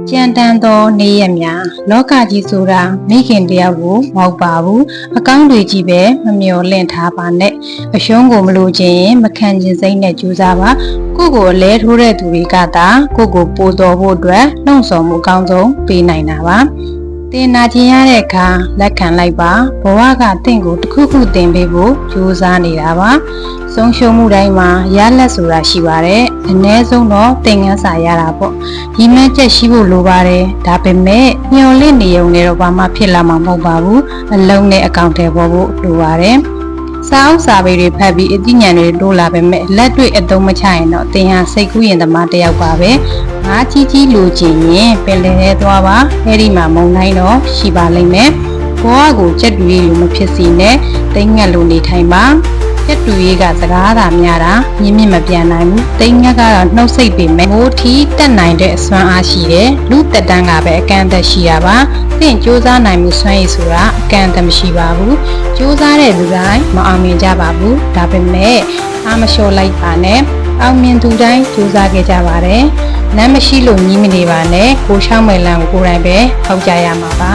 ကြံတန်းသောနေရမြလောကကြီးဆိုတာမိခင်တယောက်ကိုမဟုတ်ပါဘူးအကောင်းတွေကြီးပဲမမျော်လင့်ထားပါနဲ့အရှုံးကိုမလို့ခြင်းမခံခြင်းစိတ်နဲ့ကြိုးစားပါကိုယ့်ကိုအလဲထိုးတဲ့သူတွေကသာကိုယ့်ကိုပို့တော်ဖို့အတွက်နှုံ့ဆော်မှုအကောင်းဆုံးပေးနိုင်တာပါတင်နာကျင်ရတဲ့အခါလက်ခံလိုက်ပါဘဝကတင့်ကိုတစ်ခုခုတင်ပေးဖို့ကြိုးစားနေတာပါဆုံးရှုံးမှုတိုင်းမှာရလက်ဆိုတာရှိပါတယ်အ ਨੇ ဆုံးတော့သင်ခန်းစာရတာပေါ့ဒီမဲ့ချက်ရှိဖို့လိုပါတယ်ဒါပေမဲ့ညှော်လင့်နေုံနဲ့တော့ဘာမှဖြစ်လာမှာမဟုတ်ပါဘူးအလုံးနဲ့အကောင့်ထဲပေါ်ဖို့လိုပါတယ်စာအုပ်စာပေတွေဖတ်ပြီးအသိဉာဏ်တွေတိုးလာပေမဲ့လက်တွေ့အသုံးမချရင်တော့သင်ဟာစိတ်ကူးရင်သမားတစ်ယောက်ပါပဲငါကြီးကြီးလိုချင်ရင်ပင်လယ်ထဲသွားပါအဲဒီမှာမုန်တိုင်းတော့ရှိပါလိမ့်မယ်ဘဝကိုကြက်တူရီလိုမဖြစ်စီနဲ့တိမ်ငက်လိုနေထိုင်ပါကြက်တူရီကစကားသာများတာမြင့်မြင့်မပြန်နိုင်ဘူးတိမ်ငက်ကတော့နှုတ်ဆက်ပေမဲ့မိုးထီတက်နိုင်တဲ့အစွမ်းအားရှိတယ်လူတက်တန်းကပဲအကန့်အသတ်ရှိတာပါသင်စူးစမ်းနိုင်မှုစွမ်းရည်ဆိုတာအကန့်အသတ်မရှိပါဘူးစူးစမ်းတဲ့လူတိုင်းမအောင်မြင်ကြပါဘူးဒါပေမဲ့အားမလျှော့လိုက်ပါနဲ့အောင်မြင်သူတိုင်းစူးစမ်းခဲ့ကြပါတယ်လမ်းမရှိလို့ညီးမနေပါနဲ့ကိုရှောင်းမဲ့လမ်းကိုကိုယ်တိုင်ပဲထောက်ကြရမှာပါ